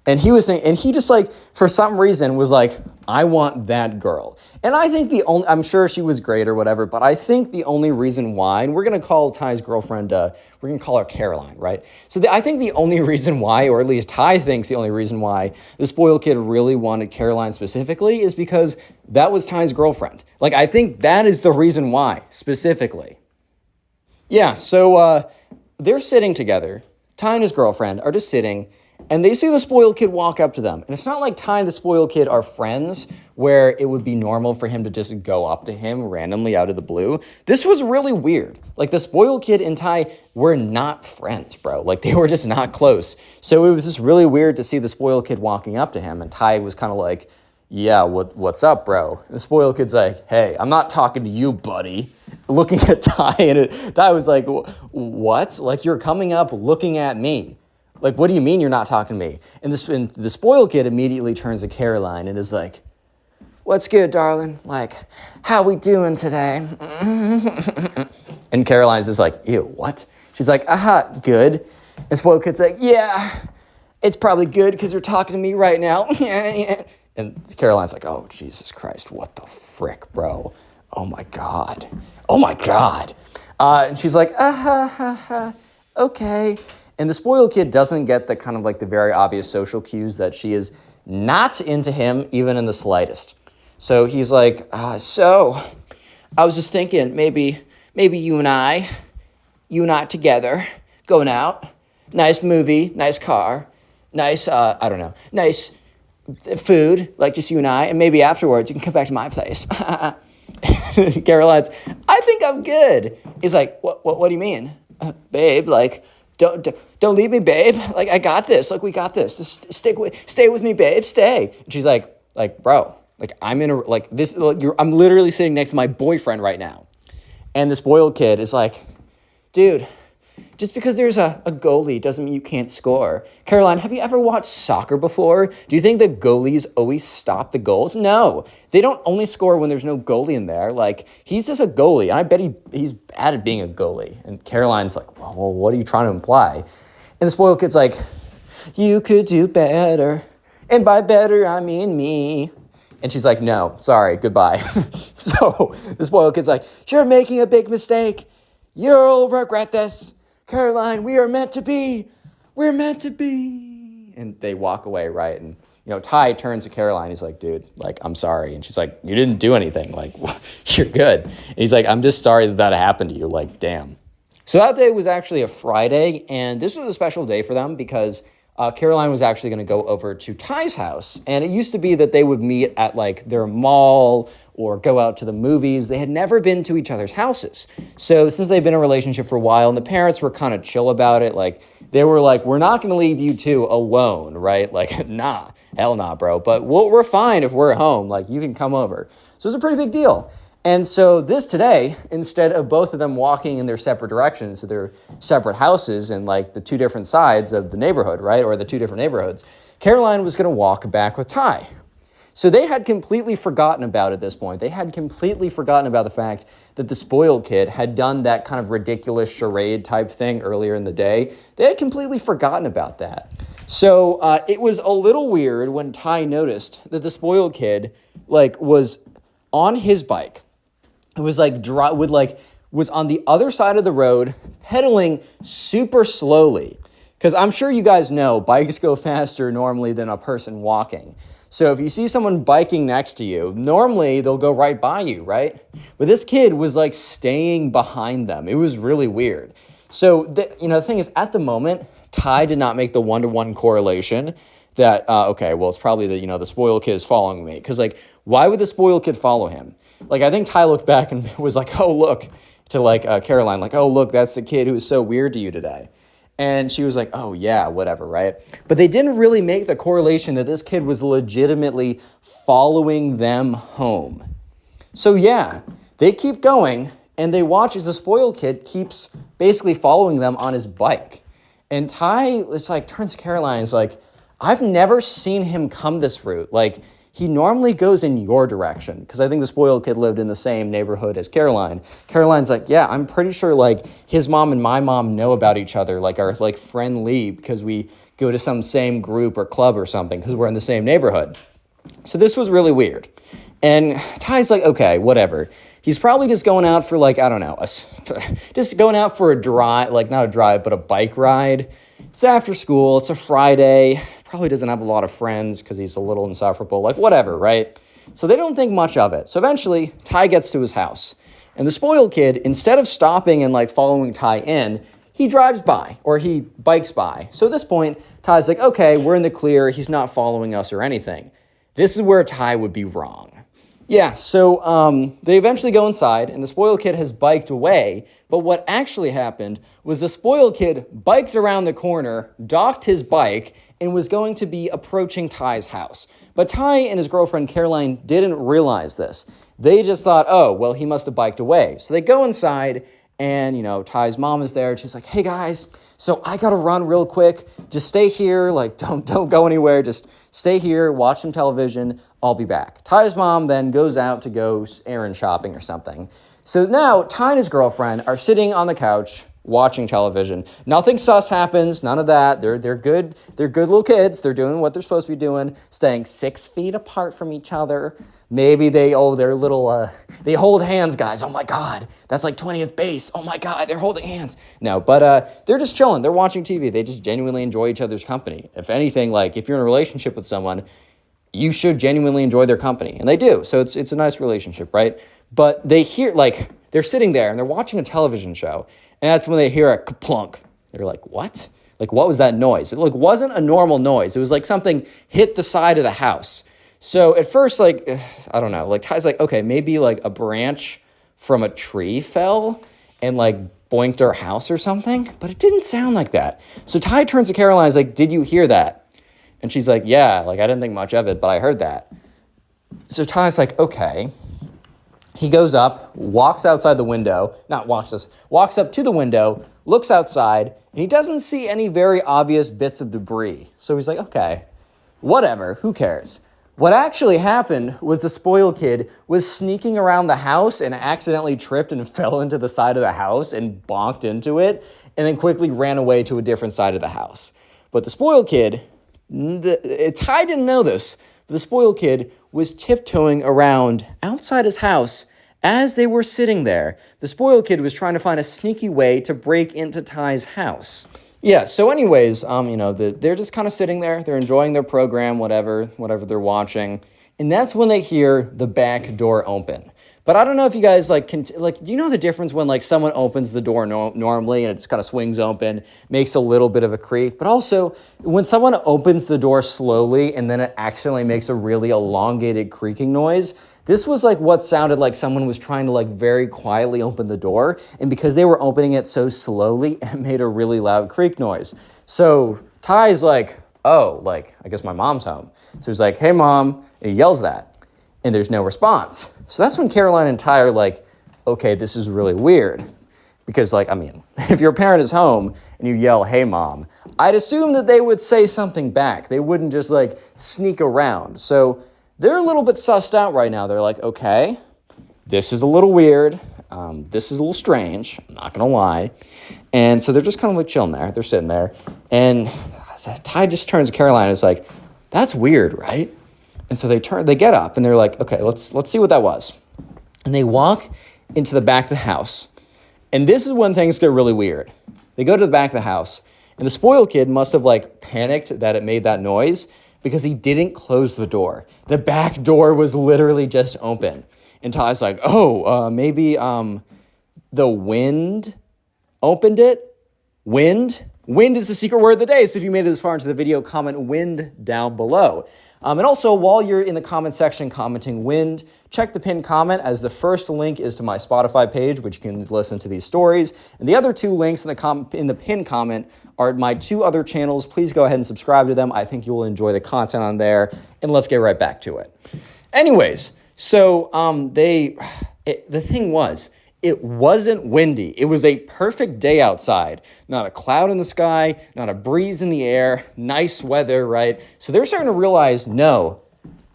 and he was thinking, and he just like, for some reason was like, I want that girl. And I think I'm sure she was great or whatever, but I think the only reason why, and we're going to call Ty's girlfriend, we're going to call her Caroline, right? So I think the only reason why, or at least Ty thinks the only reason why the spoiled kid really wanted Caroline specifically is because that was Ty's girlfriend. Like, I think that is the reason why, specifically. Yeah, so they're sitting together. Ty and his girlfriend are just sitting, and they see the spoiled kid walk up to them. And it's not like Ty and the spoiled kid are friends where it would be normal for him to just go up to him randomly out of the blue. This was really weird. Like, the spoiled kid and Ty were not friends, bro. Like, they were just not close. So it was just really weird to see the spoiled kid walking up to him. And Ty was kind of like, yeah, what's up, bro? And the spoiled kid's like, hey, I'm not talking to you, buddy. Looking at Ty, and Ty was like, what? Like, you're coming up looking at me. Like, what do you mean you're not talking to me? And the spoiled kid immediately turns to Caroline and is like, what's good, darling? Like, how we doing today? And Caroline's just like, ew, what? She's like, aha, good. And spoiled kid's like, yeah, it's probably good because you're talking to me right now. And Caroline's like, oh, Jesus Christ, what the frick, bro? Oh, my God. Oh, my God. And she's like, okay. And the spoiled kid doesn't get the kind of like the very obvious social cues that she is not into him, even in the slightest. So he's like, so I was just thinking maybe you and I together, going out, nice movie, nice car, nice, nice food, like just you and I, and maybe afterwards you can come back to my place. Caroline's, I think I'm good. He's like, what do you mean? Babe, like, don't leave me, babe. Like, I got this. Like, we got this. Just stay with me, babe. Stay. And she's like, bro, like, I'm in a, like, this, I'm literally sitting next to my boyfriend right now. And the spoiled kid is like, dude, just because there's a goalie doesn't mean you can't score. Caroline, have you ever watched soccer before? Do you think the goalies always stop the goals? No, they don't only score when there's no goalie in there. Like, he's just a goalie, and I bet he's bad at being a goalie. And Caroline's like, well, what are you trying to imply? And the spoiled kid's like, you could do better. And by better, I mean me. And she's like, no, sorry, goodbye. So the spoiled kid's like, you're making a big mistake. You'll regret this. Caroline, we are meant to be. We're meant to be. And they walk away, right? And, Ty turns to Caroline. He's like, dude, like, I'm sorry. And she's like, you didn't do anything. Like, you're good. And he's like, I'm just sorry that happened to you. Like, damn. So that day was actually a Friday. And this was a special day for them because Caroline was actually going to go over to Ty's house. And it used to be that they would meet at, like, their mall or go out to the movies. They had never been to each other's houses. So since they've been in a relationship for a while, and the parents were kind of chill about it, like, they were like, we're not going to leave you two alone, right? Like, nah, hell nah, bro. But we're fine if we're at home. Like, you can come over. So it's a pretty big deal. And so today, instead of both of them walking in their separate directions to their separate houses and like the two different sides of the neighborhood, right? Or the two different neighborhoods, Caroline was going to walk back with Ty. So they had completely forgotten about at this point. They had completely forgotten about the fact that the spoiled kid had done that kind of ridiculous charade type thing earlier in the day. They had completely forgotten about that. So it was a little weird when Ty noticed that the spoiled kid was on his bike. It was was on the other side of the road, pedaling super slowly. Because I'm sure you guys know bikes go faster normally than a person walking. So if you see someone biking next to you, normally they'll go right by you, right? But this kid was like staying behind them. It was really weird. So the thing is, at the moment, Ty did not make the one-to-one correlation that, it's probably the spoiled kid is following me. Because why would the spoiled kid follow him? Like, I think Ty looked back and was like, oh, look, to like Caroline, like, oh, look, that's the kid who was so weird to you today. And she was like, oh, yeah, whatever, right? But they didn't really make the correlation that this kid was legitimately following them home. So, yeah, they keep going, and they watch as the spoiled kid keeps basically following them on his bike. And Ty is like, turns to Caroline and is like, I've never seen him come this route. Like, he normally goes in your direction, because I think the spoiled kid lived in the same neighborhood as Caroline. Caroline's like, yeah, I'm pretty sure like his mom and my mom know about each other, like are like friendly because we go to some same group or club or something because we're in the same neighborhood. So this was really weird. And Ty's like, okay, whatever. He's probably just going out for like, I don't know, just going out for a drive, like not a drive, but a bike ride. It's after school. It's a Friday. Probably doesn't have a lot of friends because he's a little insufferable, like whatever, right? So they don't think much of it. So eventually, Ty gets to his house. And the spoiled kid, instead of stopping and like following Ty in, he drives by or he bikes by. So at this point, Ty's like, okay, we're in the clear. He's not following us or anything. This is where Ty would be wrong. Yeah, so they eventually go inside, and the spoiled kid has biked away. But what actually happened was the spoiled kid biked around the corner, docked his bike, and was going to be approaching Ty's house. But Ty and his girlfriend Caroline didn't realize this. They just thought, oh, well, he must have biked away. So they go inside, and, you know, Ty's mom is there, and she's like, hey, guys, so I gotta run real quick. Just stay here, like, don't go anywhere. Just stay here, watch some television. I'll be back. Ty's mom then goes out to go errand shopping or something. So now Ty and his girlfriend are sitting on the couch watching television. Nothing sus happens, none of that. They're good. They're good little kids. They're doing what they're supposed to be doing, staying 6 feet apart from each other. Maybe they're little, they hold hands, guys. Oh my God, that's like 20th base. Oh my God, they're holding hands. No, but they're just chilling. They're watching TV. They just genuinely enjoy each other's company. If anything, like if you're in a relationship with someone, you should genuinely enjoy their company. And they do. So it's a nice relationship, right? But they hear, like, they're sitting there and they're watching a television show. And that's when they hear a ka-plunk. They're like, what? Like, what was that noise? It wasn't a normal noise. It was like something hit the side of the house. So at first, like, I don't know. Like, Ty's like, okay, maybe like a branch from a tree fell and like boinked our house or something. But it didn't sound like that. So Ty turns to Caroline and is like, did you hear that? And she's like, yeah, like I didn't think much of it, but I heard that. So Ty's like, okay. He goes up, walks outside the window, walks up to the window, looks outside, and he doesn't see any very obvious bits of debris. So he's like, okay, whatever, who cares? What actually happened was the spoiled kid was sneaking around the house and accidentally tripped and fell into the side of the house and bonked into it, and then quickly ran away to a different side of the house. But the spoiled kid, Ty didn't know this, but the spoiled kid was tiptoeing around outside his house as they were sitting there. The spoiled kid was trying to find a sneaky way to break into Ty's house. Yeah, so anyways, they're just kind of sitting there. They're enjoying their program, whatever they're watching. And that's when they hear the back door open. But I don't know if you guys, do you know the difference when, like, someone opens the door normally and it just kind of swings open, makes a little bit of a creak, but also when someone opens the door slowly and then it accidentally makes a really elongated creaking noise, this was, like, what sounded like someone was trying to, like, very quietly open the door, and because they were opening it so slowly, it made a really loud creak noise. So Ty's like, oh, like, I guess my mom's home. So he's like, hey, Mom, and he yells that, and there's no response. So that's when Caroline and Ty are like, okay, this is really weird. Because, like, I mean, if your parent is home and you yell, hey, Mom, I'd assume that they would say something back. They wouldn't just, like, sneak around. So they're a little bit sussed out right now. They're like, okay, this is a little weird. This is a little strange. I'm not going to lie. And so they're just kind of, like, chilling there. They're sitting there. And Ty just turns to Caroline and is like, that's weird, right? And so they get up and they're like, okay, let's see what that was. And they walk into the back of the house. And this is when things get really weird. They go to the back of the house, and the spoiled kid must have, like, panicked that it made that noise because he didn't close the door. The back door was literally just open. And Ty's like, maybe the wind opened it? Wind? Wind is the secret word of the day. So if you made it this far into the video, comment wind down below. And also, while you're in the comment section commenting wind, check the pinned comment, as the first link is to my Spotify page, which you can listen to these stories. And the other 2 links in the pinned comment are my 2 other channels. Please go ahead and subscribe to them. I think you will enjoy the content on there. And let's get right back to it. Anyways, so the thing was, it wasn't windy. It was a perfect day outside. Not a cloud in the sky, not a breeze in the air, nice weather, right? So they're starting to realize, no,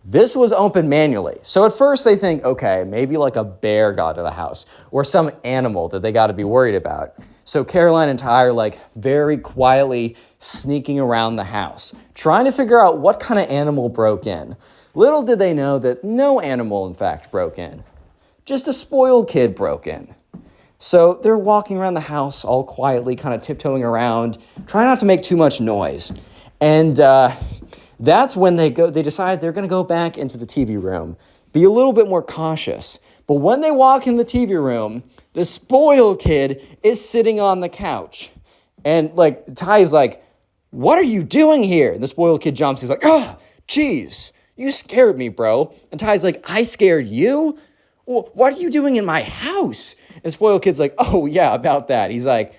this was opened manually. So at first they think, okay, maybe like a bear got to the house or some animal that they got to be worried about. So Caroline and Ty are like very quietly sneaking around the house, trying to figure out what kind of animal broke in. Little did they know that no animal, in fact, broke in. Just a spoiled kid broke in. So they're walking around the house all quietly, kind of tiptoeing around, trying not to make too much noise. And that's when they decide they're going to go back into the TV room, be a little bit more cautious. But when they walk in the TV room, the spoiled kid is sitting on the couch. And like Ty's like, "What are you doing here?" And the spoiled kid jumps. He's like, "Oh, geez, you scared me, bro." And Ty's like, "I scared you? Well, what are you doing in my house?" And spoiled kid's like, "Oh, yeah, about that." He's like,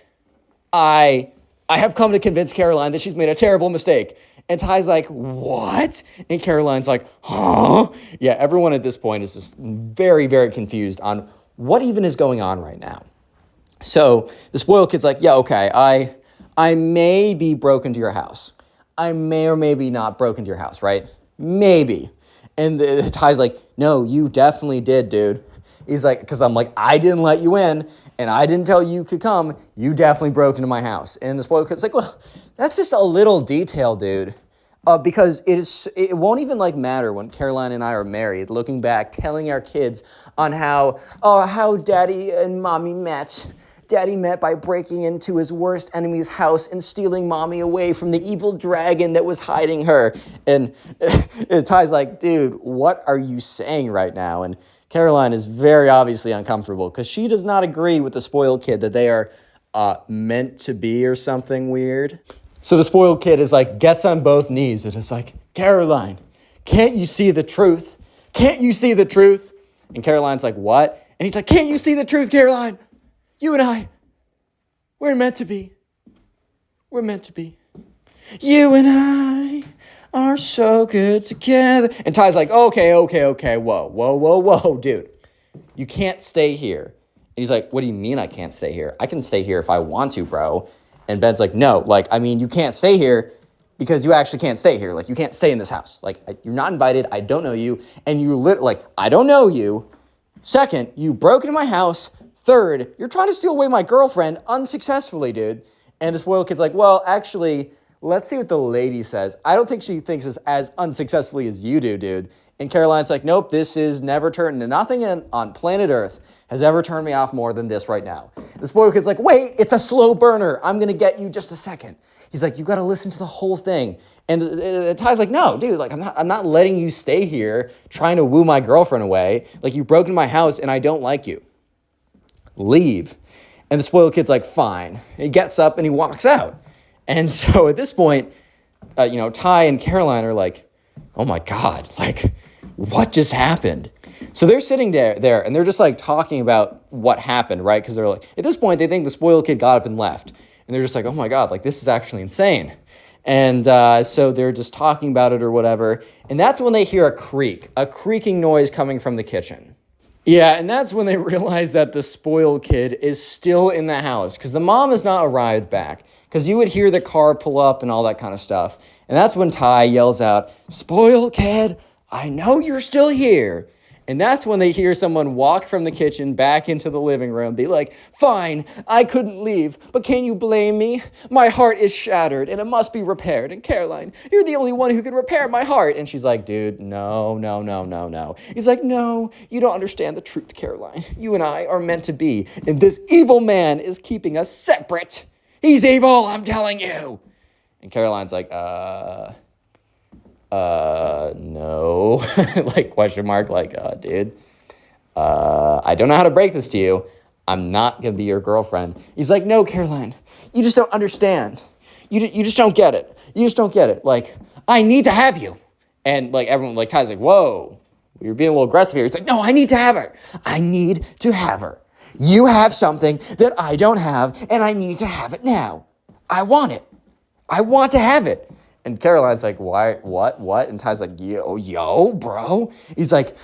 I have come to convince Caroline that she's made a terrible mistake. And Ty's like, "What?" And Caroline's like, "Huh?" Yeah, everyone at this point is just very, very confused on what even is going on right now. So the spoiled kid's like, "Yeah, okay, I may be broke into your house. I may or maybe not broke into your house, right? Maybe." And Ty's like, "No, you definitely did, dude." He's like, because I'm like, "I didn't let you in, and I didn't tell you could come. You definitely broke into my house." And the spoiled kid's like, "Well, that's just a little detail, dude." Because it won't even like matter when Caroline and I are married, looking back, telling our kids on how daddy and mommy met. Daddy met by breaking into his worst enemy's house and stealing mommy away from the evil dragon that was hiding her. And Ty's like, "Dude, what are you saying right now?" And Caroline is very obviously uncomfortable because she does not agree with the spoiled kid that they are meant to be or something weird. So the spoiled kid is like, gets on both knees and is like, "Caroline, can't you see the truth? Can't you see the truth?" And Caroline's like, "What?" And he's like, "Can't you see the truth, Caroline? You and I, we're meant to be. We're meant to be. You and I are so good together." And Ty's like, okay, whoa, dude. You can't stay here. And he's like, "What do you mean I can't stay here? I can stay here if I want to, bro." And Ben's like, "No, like, I mean, you can't stay here because you actually can't stay here. Like, you can't stay in this house. Like, you're not invited. I don't know you. And I don't know you. Second, you broke into my house. Third, you're trying to steal away my girlfriend unsuccessfully, dude." And the spoiled kid's like, "Well, actually, let's see what the lady says. I don't think she thinks it's as unsuccessfully as you do, dude." And Caroline's like, "Nope, this is never turned into nothing on planet Earth has ever turned me off more than this right now." The spoiled kid's like, "Wait, it's a slow burner. I'm going to get you just a second." He's like, "You got to listen to the whole thing." And Ty's like, "No, dude, like, I'm not letting you stay here trying to woo my girlfriend away. Like, you broke into my house and I don't like you. Leave." And the spoiled kid's like, "Fine." And he gets up and he walks out. And so at this point, Ty and Caroline are like, "Oh my God, like, what just happened?" So they're sitting there and they're just like talking about what happened, right? Because they're like, at this point, they think the spoiled kid got up and left. And they're just like, "Oh my God, like, this is actually insane." And so they're just talking about it or whatever. And that's when they hear a creaking noise coming from the kitchen. Yeah, and that's when they realize that the spoiled kid is still in the house because the mom has not arrived back, because you would hear the car pull up and all that kind of stuff. And that's when Ty yells out, "Spoiled kid, I know you're still here." And that's when they hear someone walk from the kitchen back into the living room, be like, "Fine, I couldn't leave, but can you blame me? My heart is shattered and it must be repaired. And Caroline, you're the only one who can repair my heart." And she's like, "Dude, no. He's like, "No, you don't understand the truth, Caroline. You and I are meant to be, and this evil man is keeping us separate. He's evil, I'm telling you." And Caroline's like, no, like, question mark, like, "Dude, I don't know how to break this to you. I'm not going to be your girlfriend." He's like, "No, Caroline, you just don't understand. You just don't get it. You just don't get it. Like, I need to have you. And, like, everyone, like, Ty's like, whoa, you're being a little aggressive here. He's like, no, I need to have her. I need to have her. You have something that I don't have, and I need to have it now. I want it. I want to have it. And Caroline's like, why, what? And Ty's like, yo, bro. He's like,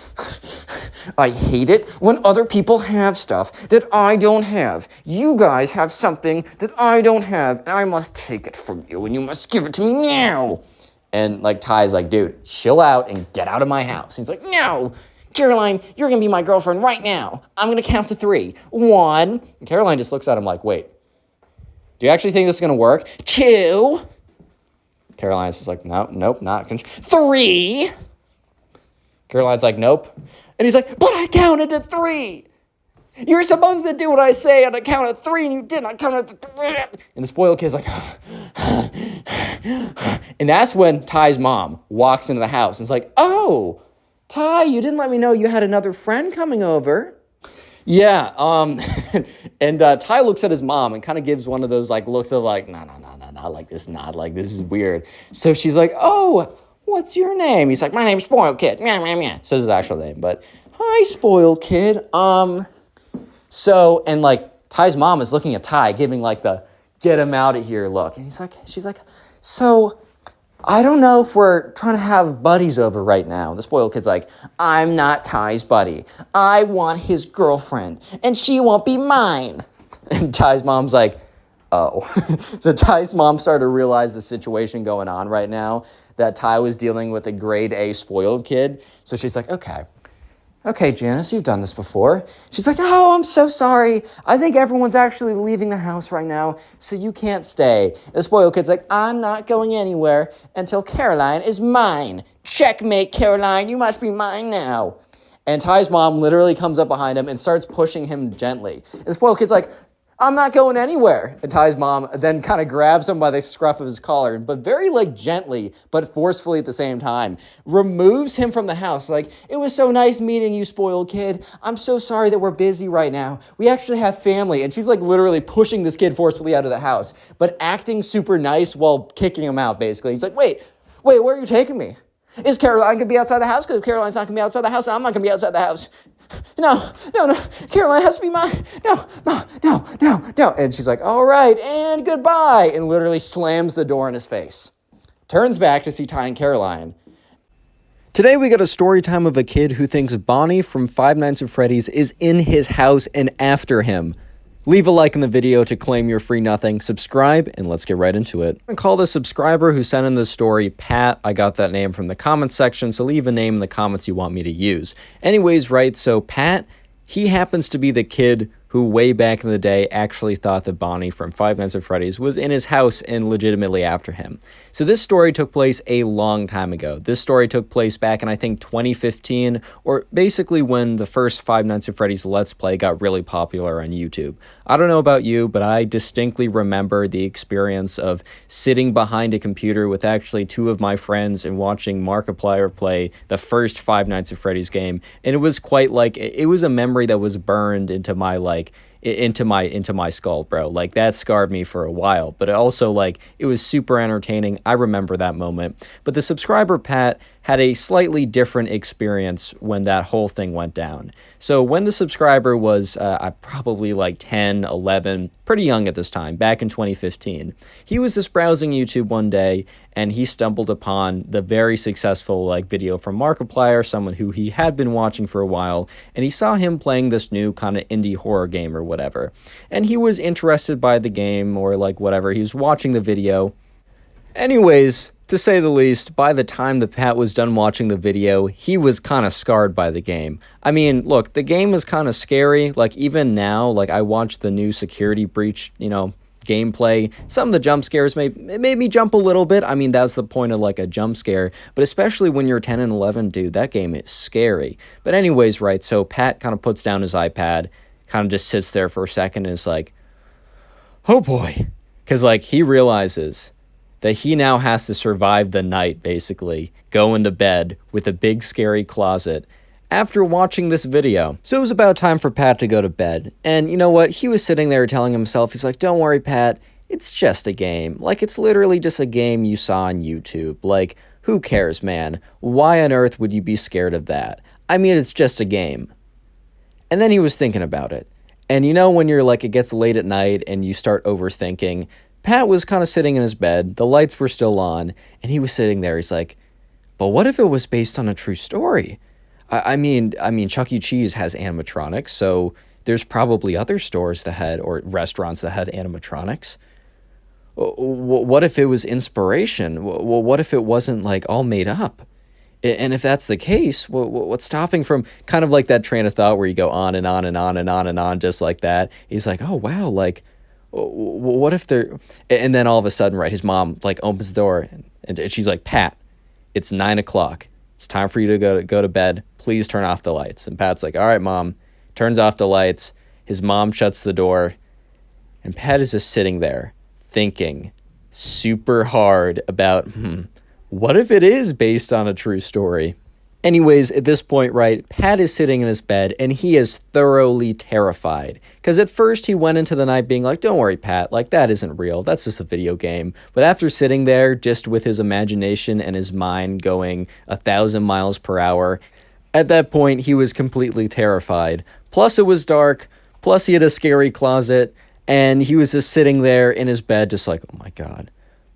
I hate it when other people have stuff that I don't have. You guys have something that I don't have, and I must take it from you, and you must give it to me now. And, like, Ty's like, dude, chill out and get out of my house. And he's like, no, Caroline, you're going to be my girlfriend right now. I'm going to count to 3. 1. And Caroline just looks at him like, wait, do you actually think this is going to work? 2. Caroline's just like, nope, not. 3. Caroline's like, nope. And he's like, but I counted to 3. You're supposed to do what I say on a count of 3, and you didn't. I counted to 3. And the spoiled kid's like, and that's when Ty's mom walks into the house and is like, oh, Ty, you didn't let me know you had another friend coming over. Yeah, and Ty looks at his mom and kind of gives one of those, like, looks of, like, no, not like this, not like this is weird. So she's like, oh, what's your name? He's like, my name's Spoiled Kid. Says his actual name, but, hi, Spoiled Kid. So, and, like, Ty's mom is looking at Ty, giving, like, the get him out of here look. And she's like, so, I don't know if we're trying to have buddies over right now. And the spoiled kid's like, I'm not Ty's buddy. I want his girlfriend, and she won't be mine. And Ty's mom's like, oh. So Ty's mom started to realize the situation going on right now, that Ty was dealing with a grade A spoiled kid. So she's like, okay, Janice, you've done this before. She's like, oh, I'm so sorry. I think everyone's actually leaving the house right now, so you can't stay. And the spoiled kid's like, I'm not going anywhere until Caroline is mine. Checkmate, Caroline, you must be mine now. And Ty's mom literally comes up behind him and starts pushing him gently. And the spoiled kid's like, I'm not going anywhere. And Ty's mom then kind of grabs him by the scruff of his collar, but very, like, gently, but forcefully at the same time, removes him from the house. Like, it was so nice meeting you, spoiled kid. I'm so sorry that we're busy right now. We actually have family. And she's, like, literally pushing this kid forcefully out of the house, but acting super nice while kicking him out, basically. He's like, wait, where are you taking me? Is Caroline going to be outside the house? Because if Caroline's not going to be outside the house, I'm not going to be outside the house. No. Caroline has to be mine. No. And she's like, all right, and goodbye. And literally slams the door in his face. Turns back to see Ty and Caroline. Today we got a story time of a kid who thinks Bonnie from Five Nights at Freddy's is in his house and after him. Leave a like in the video to claim your free nothing, subscribe, and let's get right into it. I'm going to call the subscriber who sent in this story Pat. I got that name from the comments section, so leave a name in the comments you want me to use. Anyways, right, so Pat, he happens to be the kid who way back in the day actually thought that Bonnie from Five Nights at Freddy's was in his house and legitimately after him. So this story took place a long time ago. This story took place back in, I think, 2015, or basically when the first Five Nights at Freddy's Let's Play got really popular on YouTube. I don't know about you, but I distinctly remember the experience of sitting behind a computer with actually 2 of my friends and watching Markiplier play the first Five Nights at Freddy's game, and it was quite like, it was a memory that was burned into my, like, into my skull, bro. Like, that scarred me for a while, but it also, like, it was super entertaining. I remember that moment. But the subscriber Pat had a slightly different experience when that whole thing went down. So when the subscriber was probably like 10, 11, pretty young at this time, back in 2015, he was just browsing YouTube one day and he stumbled upon the very successful video from Markiplier, someone who he had been watching for a while, and he saw him playing this new kind of indie horror game or whatever. And he was interested by the game or whatever. He was watching the video. Anyways, to say the least, by the time that Pat was done watching the video, he was kind of scarred by the game. I mean, look, the game was kind of scary. Like, even now, I watched the new Security Breach, gameplay. Some of the jump scares made me jump a little bit. I mean, that's the point of, a jump scare. But especially when you're 10 and 11, dude, that game is scary. But anyways, right, so Pat kind of puts down his iPad, kind of just sits there for a second and is like, oh boy. Because, he realizes that he now has to survive the night, basically, go into bed with a big scary closet after watching this video. So it was about time for Pat to go to bed. And you know what? He was sitting there telling himself, he's like, don't worry, Pat, it's just a game. It's literally just a game you saw on YouTube. Who cares, man? Why on earth would you be scared of that? I mean, it's just a game. And then he was thinking about it. And you know when you're like, it gets late at night and you start overthinking, Pat was kind of sitting in his bed, the lights were still on, and he was sitting there, he's like, but what if it was based on a true story? I mean, Chuck E. Cheese has animatronics, so there's probably other stores that had, or restaurants that had animatronics. What if it was inspiration? What if it wasn't like all made up? And if that's the case, what's stopping from kind of like that train of thought where you go on and on and on and on and on just like that? He's like, oh, wow, like, what if they're... And then all of a sudden, right, his mom like opens the door and she's like, Pat, it's 9 o'clock. It's time for you to go to bed. Please turn off the lights. And Pat's like, all right, Mom. Turns off the lights. His mom shuts the door. And Pat is just sitting there thinking super hard about, what if it is based on a true story? Anyways, at this point, right, Pat is sitting in his bed and he is thoroughly terrified. Because at first he went into the night being like, don't worry, Pat, like that isn't real. That's just a video game. But after sitting there just with his imagination and his mind going 1,000 miles per hour, at that point he was completely terrified. Plus it was dark. Plus he had a scary closet. And he was just sitting there in his bed just like, oh my God,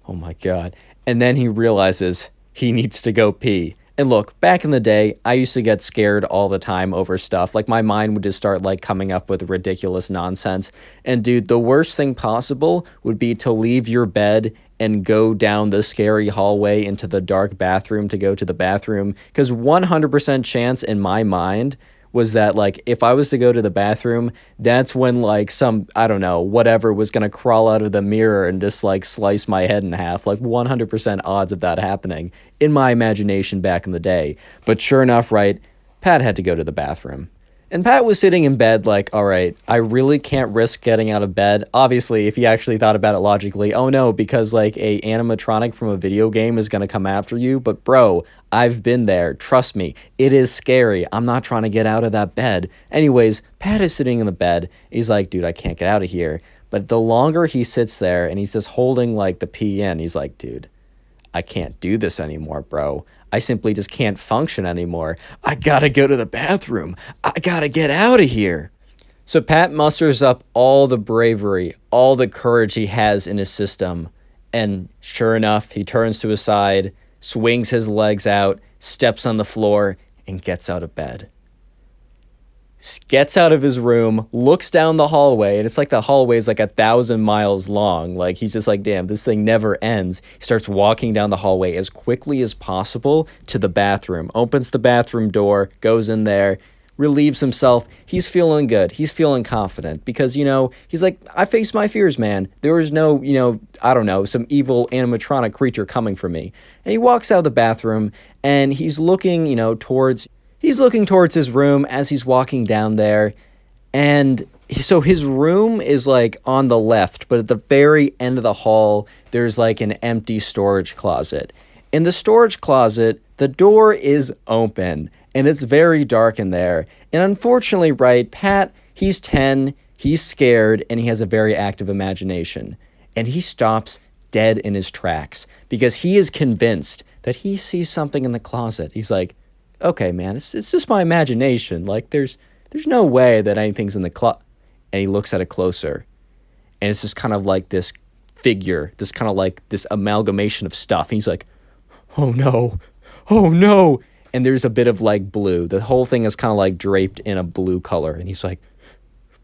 oh my God. And then he realizes he needs to go pee. And look, back in the day, I used to get scared all the time over stuff. Like, my mind would just start, like, coming up with ridiculous nonsense. And, dude, the worst thing possible would be to leave your bed and go down the scary hallway into the dark bathroom to go to the bathroom. Because 100% chance in my mind was that, like, if I was to go to the bathroom, that's when, like, some, I don't know, whatever was going to crawl out of the mirror and just, like, slice my head in half. Like, 100% odds of that happening in my imagination back in the day. But sure enough, right, Pat had to go to the bathroom. And Pat was sitting in bed like, all right, I really can't risk getting out of bed. Obviously, if he actually thought about it logically, oh no, because like a animatronic from a video game is going to come after you. But bro, I've been there. Trust me, it is scary. I'm not trying to get out of that bed. Anyways, Pat is sitting in the bed. He's like, dude, I can't get out of here. But the longer he sits there and he's just holding like the pee in, he's like, dude, I can't do this anymore, bro. I simply just can't function anymore. I gotta go to the bathroom. I gotta get out of here. So Pat musters up all the bravery, all the courage he has in his system. And sure enough, he turns to his side, swings his legs out, steps on the floor, and gets out of bed. Gets out of his room, looks down the hallway, and it's like the hallway is like 1,000 miles long. Like, he's just like, damn, this thing never ends. He starts walking down the hallway as quickly as possible to the bathroom, opens the bathroom door, goes in there, relieves himself. He's feeling good. He's feeling confident because, you know, he's like, I faced my fears, man. There was no, you know, I don't know, some evil animatronic creature coming for me. And he walks out of the bathroom and he's looking, you know, towards his room as he's walking down there. And so his room is like on the left, but at the very end of the hall, there's like an empty storage closet. In the storage closet, the door is open and it's very dark in there. And unfortunately, right, Pat, he's 10, he's scared, and he has a very active imagination. And he stops dead in his tracks because he is convinced that he sees something in the closet. He's like, okay, man, it's just my imagination. Like, there's no way that anything's in the closet. And he looks at it closer. And it's just kind of like this figure, this kind of like this amalgamation of stuff. And he's like, oh no, oh no. And there's a bit of like blue. The whole thing is kind of like draped in a blue color. And he's like,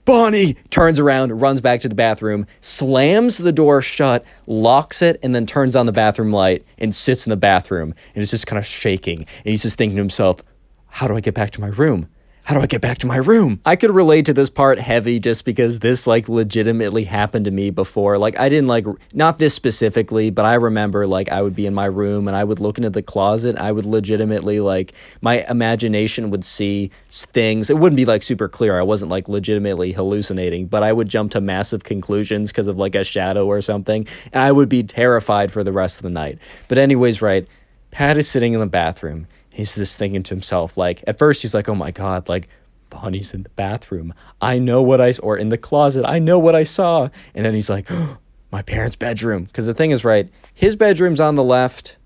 Bonnie, turns around, runs back to the bathroom, slams the door shut, locks it, and then turns on the bathroom light and sits in the bathroom. And is just kind of shaking. And he's just thinking to himself, how do I get back to my room? How do I get back to my room? I could relate to this part heavy just because this like legitimately happened to me before. Like, I didn't like, not this specifically, but I remember like I would be in my room and I would look into the closet. I would legitimately like, my imagination would see things. It wouldn't be like super clear. I wasn't like legitimately hallucinating, but I would jump to massive conclusions because of like a shadow or something. And I would be terrified for the rest of the night. But anyways, right, Pat is sitting in the bathroom. He's just thinking to himself, like, at first he's like, oh my God, like, Bonnie's in the bathroom. I know what or in the closet. I know what I saw. And then he's like, oh, my parents' bedroom. Because the thing is, right, his bedroom's on the left.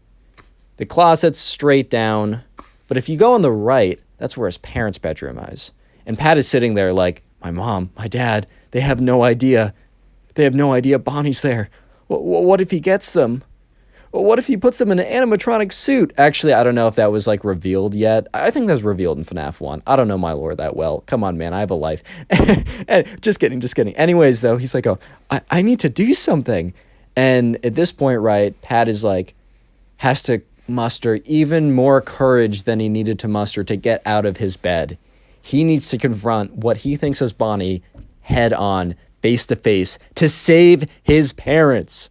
The closet's straight down, but if you go on the right, that's where his parents' bedroom is. And Pat is sitting there like, my mom, my dad, they have no idea. They have no idea Bonnie's there. What if he gets them? What if he puts them in an animatronic suit? Actually, I don't know if that was like revealed yet. I think that was revealed in FNAF 1. I don't know my lore that well. Come on, man, I have a life. And just kidding. Anyways, though, he's like, oh, I need to do something. And at this point, right, Pat is like, has to muster even more courage than he needed to muster to get out of his bed. He needs to confront what he thinks is Bonnie head on, face to face, to save his parents.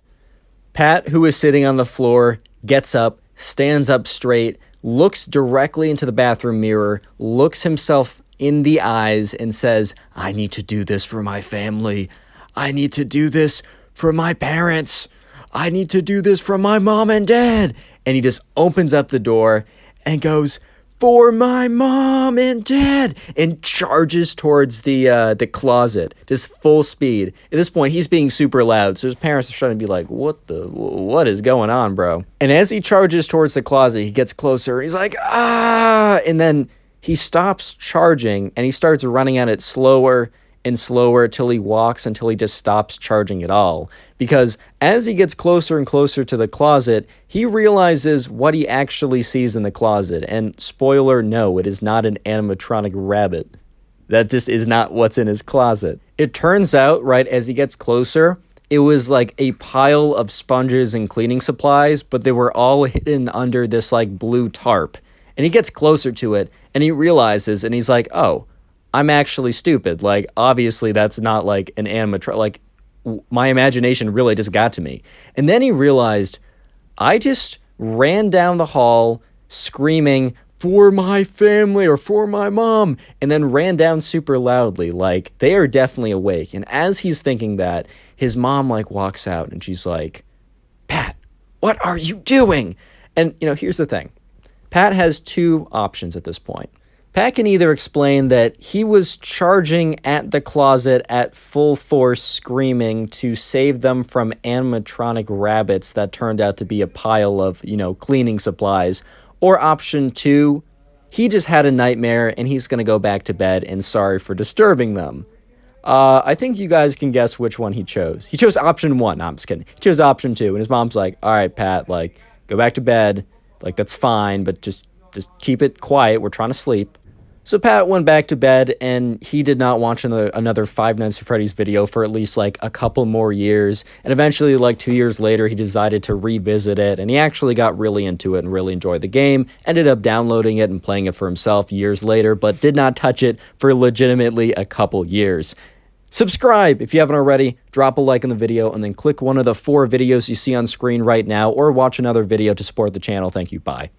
Pat, who is sitting on the floor, gets up, stands up straight, looks directly into the bathroom mirror, looks himself in the eyes, and says, I need to do this for my family. I need to do this for my parents. I need to do this for my mom and dad. And he just opens up the door and goes, for my mom and dad, and charges towards the closet, just full speed. At this point, he's being super loud, so his parents are trying to be like, what is going on, bro? And as he charges towards the closet, he gets closer, and he's like, ah! And then he stops charging, and he starts running at it slower and slower till he walks until he just stops charging at all. Because as he gets closer and closer to the closet, he realizes what he actually sees in the closet. And spoiler, no, it is not an animatronic rabbit. That just is not what's in his closet. It turns out, right, as he gets closer, it was like a pile of sponges and cleaning supplies, but they were all hidden under this like blue tarp. And he gets closer to it, and he realizes, and he's like, oh, I'm actually stupid. Like, obviously, that's not like an animatronic. Like, my imagination really just got to me. And then he realized, I just ran down the hall screaming, for my family or for my mom, and then ran down super loudly. Like, they are definitely awake. And as he's thinking that, his mom, like, walks out, and she's like, Pat, what are you doing? And, you know, here's the thing. Pat has two options at this point. Pat can either explain that he was charging at the closet at full force screaming to save them from animatronic rabbits that turned out to be a pile of, you know, cleaning supplies. Or option two, he just had a nightmare and he's going to go back to bed and sorry for disturbing them. I think you guys can guess which one he chose. He chose option one. No, I'm just kidding. He chose option two. And his mom's like, all right, Pat, like, go back to bed. Like, that's fine, but just keep it quiet. We're trying to sleep. So Pat went back to bed, and he did not watch another Five Nights at Freddy's video for at least, like, a couple more years. And eventually, like, 2 years later, he decided to revisit it, and he actually got really into it and really enjoyed the game. Ended up downloading it and playing it for himself years later, but did not touch it for legitimately a couple years. Subscribe if you haven't already, drop a like on the video, and then click one of the 4 videos you see on screen right now, or watch another video to support the channel. Thank you, bye.